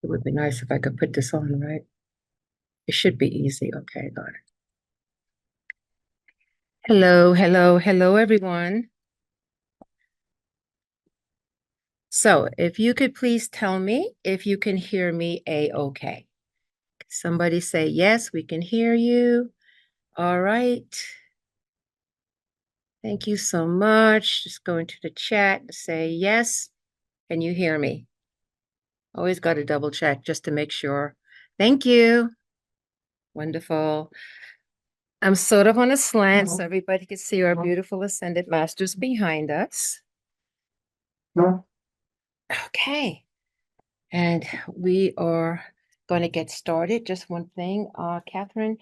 It would be nice if I could put this on, right? It should be easy. Okay, got it. Hello, hello, hello, everyone. So if you could please tell me if you can hear me A-okay. Somebody say, yes, we can hear you. All right. Thank you so much. Just go into the chat and say, yes, can you hear me? Always got to double check just to make sure. Thank you. Wonderful. I'm sort of on a slant so everybody can see our beautiful Ascended Masters behind us. Okay. And we are going to get started. Just one thing, Catherine,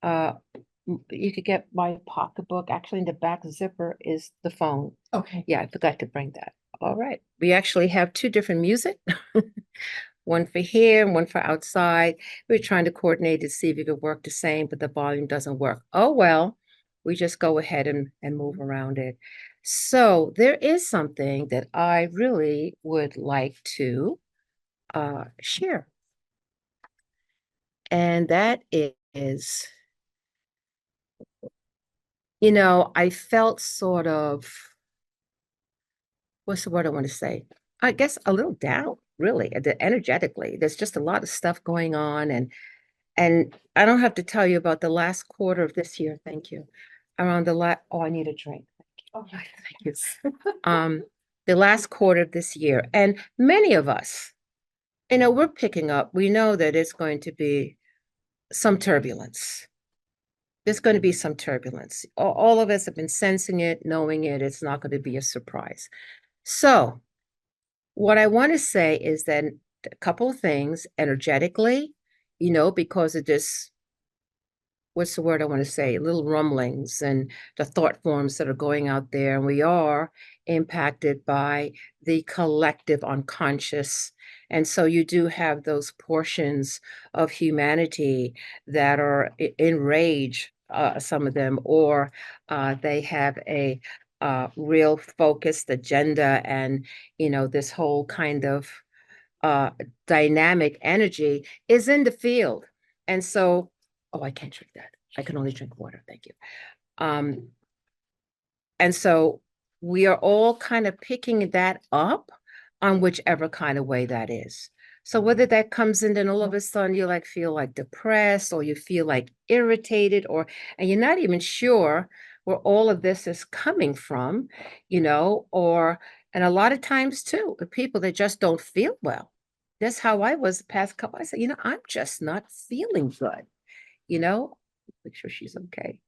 you could get my pocketbook. Actually, in the back zipper is the phone. Okay. Yeah, I forgot to bring that. All right. We actually have two different music. One for here and one for outside. We're trying to coordinate to see if it could work the same, but the volume doesn't work. Oh, well, we just go ahead and move around it. So there is something that I really would like to share. And that is, I felt sort of, what's the word I want to say? I guess a little down, really, energetically. There's just a lot of stuff going on. And I don't have to tell you about the last quarter of this year. Thank you. Around oh, I need a drink. Thank you. Thank you. The last quarter of this year. And many of us, we're picking up, we know that it's going to be some turbulence. There's going to be some turbulence. All of us have been sensing it, knowing it. It's not going to be a surprise. So, what I want to say is that a couple of things energetically, because of this, what's the word I want to say? Little rumblings and the thought forms that are going out there. And we are impacted by the collective unconscious. And so you do have those portions of humanity that are in rage, some of them, or they have a real focused agenda and, this whole kind of uh, dynamic energy is in the field. And so, oh, I can't drink that. I can only drink water. Thank you. Um, and so we are all kind of picking that up on whichever kind of way that is. So whether that comes in, then all of a sudden you feel like depressed or you feel like irritated and you're not even sure where all of this is coming from, and a lot of times too, the people that just don't feel well. That's how I was the past couple. I said, I'm just not feeling good, make sure she's okay.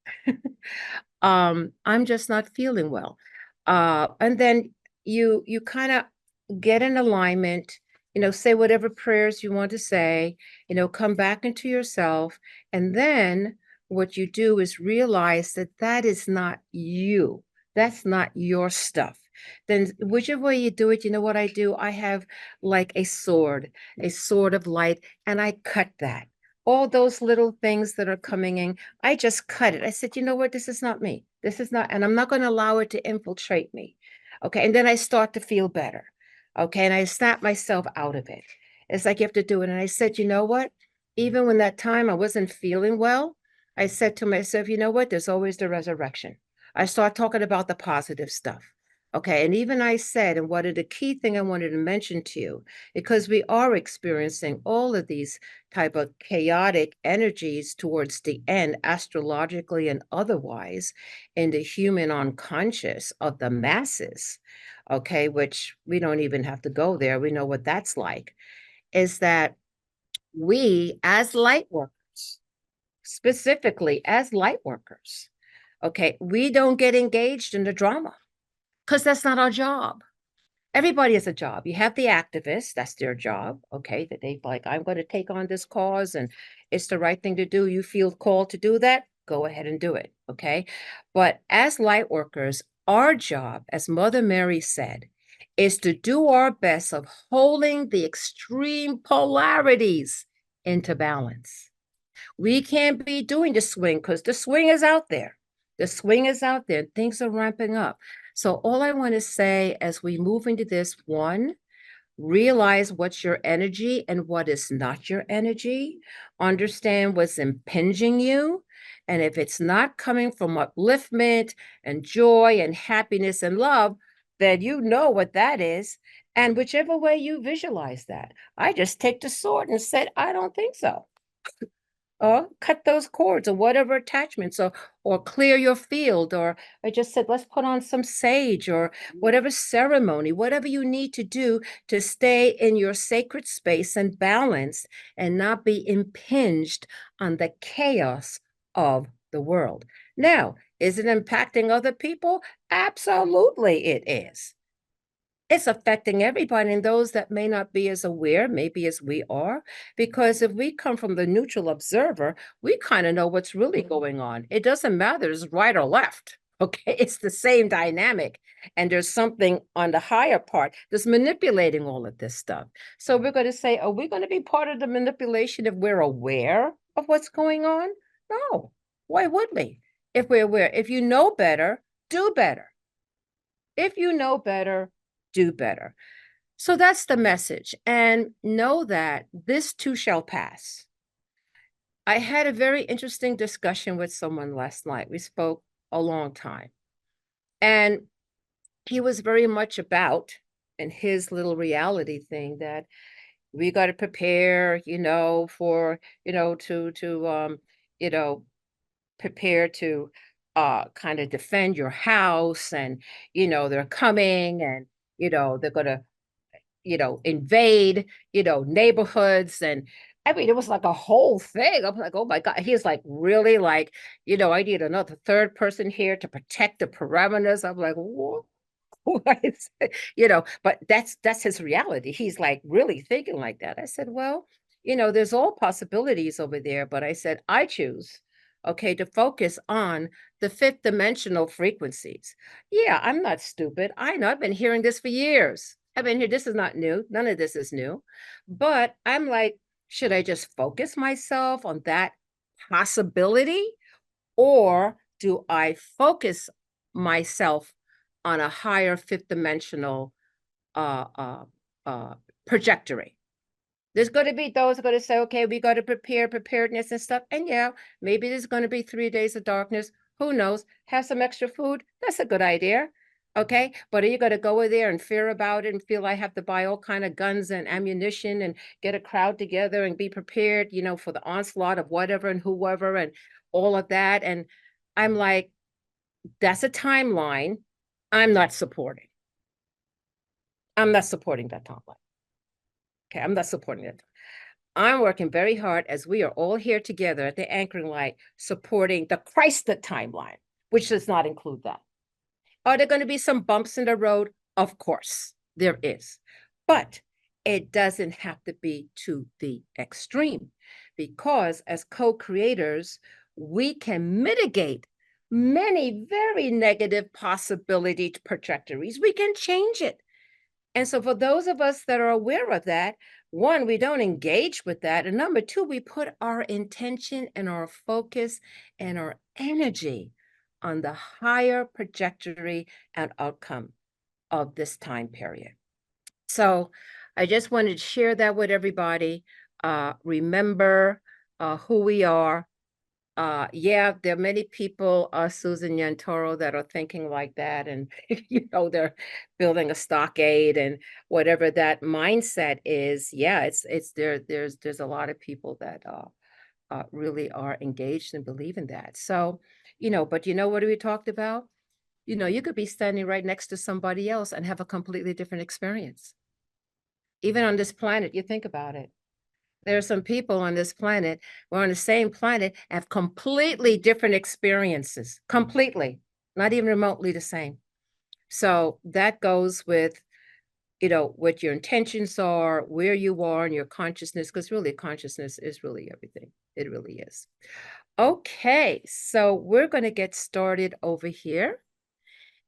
I'm just not feeling well. And then you kind of get in alignment, say whatever prayers you want to say, come back into yourself. And then what you do is realize that that is not you. That's not your stuff. Then whichever way you do it, you know what I do? I have like a sword of light, and I cut that. All those little things that are coming in, I just cut it. I said, you know what? This is not me. This is not, and I'm not going to allow it to infiltrate me. Okay. And then I start to feel better. Okay. And I snap myself out of it. It's like you have to do it. And I said, you know what? Even when that time I wasn't feeling well, I said to myself, you know what? There's always the resurrection. I start talking about the positive stuff. Okay. And even I said, and what are the key thing I wanted to mention to you, because we are experiencing all of these type of chaotic energies towards the end, astrologically and otherwise, in the human unconscious of the masses, okay, which we don't even have to go there. We know what that's like, is that we as light workers, specifically as light workers, okay, we don't get engaged in the drama because that's not our job. Everybody has a job. You have the activists, that's their job, okay, that they like, I'm going to take on this cause and it's the right thing to do. You feel called to do that, go ahead and do it, okay? But as light workers, our job, as Mother Mary said, is to do our best of holding the extreme polarities into balance. We can't be doing the swing because the swing is out there. The swing is out there. Things are ramping up. So all I want to say as we move into this, one, Realize what's your energy and what is not your energy. Understand what's impinging you. And if it's not coming from upliftment and joy and happiness and love, then you know what that is. And whichever way you visualize that, I just take the sword and said, I don't think so, or cut those cords or whatever attachments, or clear your field, or I just said let's put on some sage or whatever ceremony, whatever you need to do to stay in your sacred space and balance and not be impinged on the chaos of the world. Now, is it impacting other people? Absolutely it is. It's affecting everybody, and those that may not be as aware, maybe as we are, because if we come from the neutral observer, we kind of know what's really going on. It doesn't matter, it's right or left. Okay, it's the same dynamic. And there's something on the higher part that's manipulating all of this stuff. So we're going to say, are we going to be part of the manipulation if we're aware of what's going on? No. Why would we? If we're aware, if you know better, do better. If you know better, do better. So that's the message. And know that this too shall pass. I had a very interesting discussion with someone last night. We spoke a long time. And he was very much about, in his little reality thing, that we got to prepare, for, you know, prepare to kind of defend your house, and they're coming, and they're going to invade, neighborhoods. And I mean, it was like a whole thing. I'm like, oh my God. He's like, really? Like, I need another third person here to protect the parameters. I'm like, what? But that's his reality. He's like really thinking like that. I said, well, there's all possibilities over there, but I said, I choose, okay, to focus on the fifth dimensional frequencies. Yeah, I'm not stupid. I know, I've been hearing this for years. I've been here. This is not new. None of this is new. But I'm like, should I just focus myself on that possibility? Or do I focus myself on a higher fifth dimensional uh, uh, uh, trajectory? There's going to be those who are going to say, okay, we got to preparedness and stuff. And yeah, maybe there's going to be 3 days of darkness. Who knows? Have some extra food. That's a good idea. Okay. But are you going to go in there and fear about it and feel I have to buy all kind of guns and ammunition and get a crowd together and be prepared, for the onslaught of whatever and whoever and all of that? And I'm like, that's a timeline I'm not supporting. I'm not supporting that timeline. Okay. I'm not supporting it. I'm working very hard as we are all here together at the anchoring light, supporting the Christed timeline, which does not include that. Are there going to be some bumps in the road? Of course, there is. But it doesn't have to be to the extreme, because as co-creators, we can mitigate many very negative possibility trajectories. We can change it. And so for those of us that are aware of that, one, we don't engage with that. And number two, we put our intention and our focus and our energy on the higher trajectory and outcome of this time period. So I just wanted to share that with everybody. Remember who we are. Yeah, there are many people, Susan Yantoro, that are thinking like that, and they're building a stockade and whatever that mindset is. Yeah, it's there. There's a lot of people that really are engaged and believe in that. So, but what we talked about? You could be standing right next to somebody else and have a completely different experience. Even on this planet, you think about it. There are some people on this planet, we're on the same planet, have completely different experiences, completely, not even remotely the same. So that goes with, what your intentions are, where you are in your consciousness, because really consciousness is really everything. It really is. Okay, so we're going to get started over here.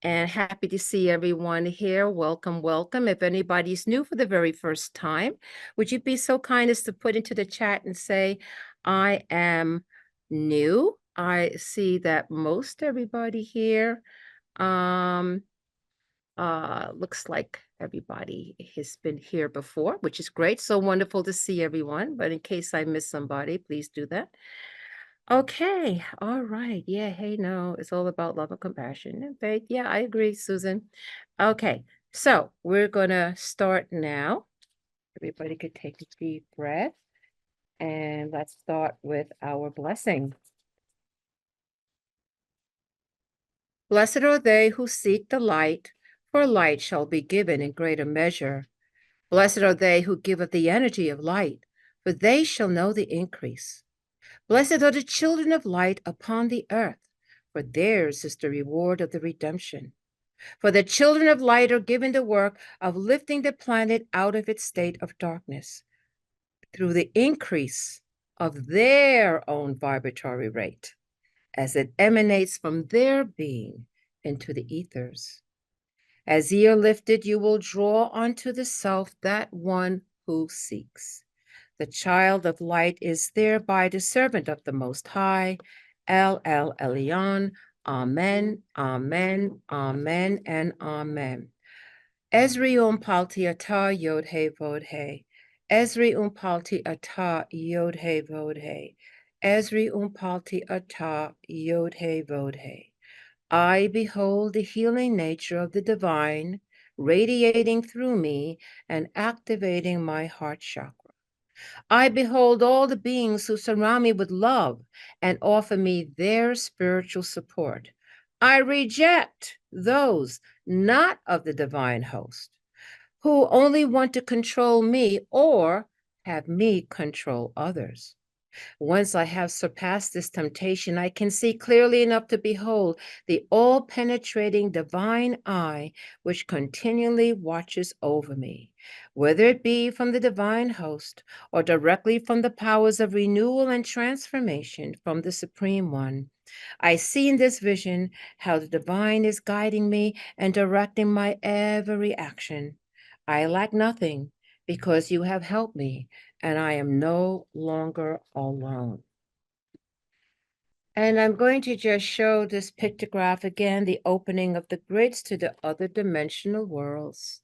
And happy to see everyone here. Welcome, welcome. If anybody's new for the very first time, would you be so kind as to put into the chat and say, I am new? I see that most everybody here Looks like everybody has been here before, which is great. So wonderful to see everyone. But in case I miss somebody, please do that. Okay. All right. Yeah. Hey, no, it's all about love and compassion and faith. Yeah, I agree, Susan. Okay. So we're going to start now. Everybody could take a deep breath. And let's start with our blessing. Blessed are they who seek the light, for light shall be given in greater measure. Blessed are they who give of the energy of light, for they shall know the increase. Blessed are the children of light upon the earth, for theirs is the reward of the redemption. For the children of light are given the work of lifting the planet out of its state of darkness through the increase of their own vibratory rate as it emanates from their being into the ethers. As ye are lifted, you will draw unto the self that one who seeks. The child of light is thereby the servant of the Most High. El Elyon. Amen, amen, amen, and amen. Esri palti ata yod he vod he. Esri palti ata yod he vod he. Esri palti ata yod he vod he. I behold the healing nature of the divine radiating through me and activating my heart chakra. I behold all the beings who surround me with love and offer me their spiritual support. I reject those not of the divine host who only want to control me or have me control others. Once I have surpassed this temptation, I can see clearly enough to behold the all-penetrating divine eye which continually watches over me, whether it be from the divine host or directly from the powers of renewal and transformation from the Supreme One. I see in this vision how the divine is guiding me and directing my every action. I lack nothing because you have helped me, and I am no longer alone. And I'm going to just show this pictograph again, the opening of the grids to the other dimensional worlds.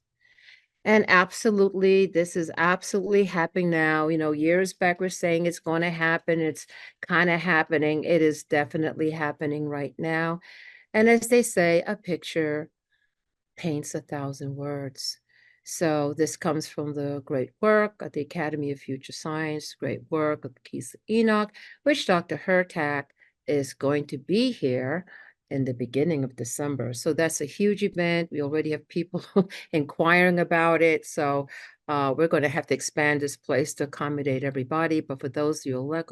And absolutely, this is absolutely happening now. You know, years back we're saying it's going to happen. It's kind of happening. It is definitely happening right now. And as they say, a picture paints 1,000 words. So this comes from the great work at the Academy of Future Science, great work of the Keys of Enoch, which Dr. Hurtak is going to be here in the beginning of December. So that's a huge event. We already have people inquiring about it. So we're going to have to expand this place to accommodate everybody. But for those of you,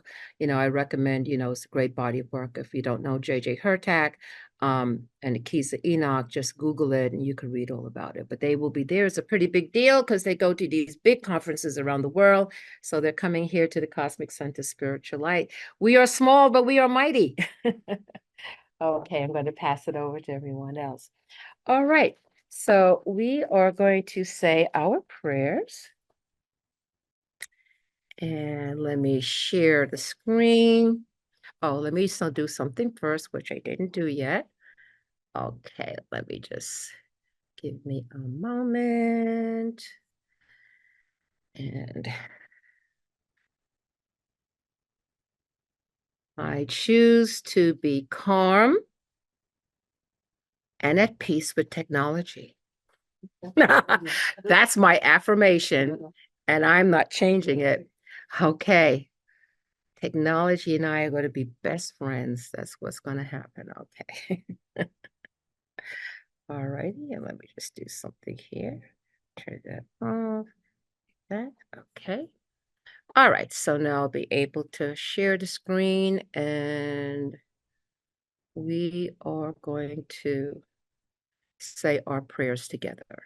I recommend, it's a great body of work. If you don't know J.J. Hurtak, and the Keys of Enoch, just Google it and you can read all about it. But they will be there. It's a pretty big deal because they go to these big conferences around the world. So they're coming here to the Cosmic Center Spiritual Light. We are small, but we are mighty. Okay, I'm going to pass it over to everyone else. All right. So we are going to say our prayers. And let me share the screen. Oh, let me do something first, which I didn't do yet. Okay, let me just give me a moment. And I choose to be calm and at peace with technology. That's my affirmation, and I'm not changing it. Okay. Technology and I are going to be best friends. That's what's going to happen. Okay. All righty. And let me just do something here. Turn that off. That. Okay. All right. So now I'll be able to share the screen and we are going to say our prayers together.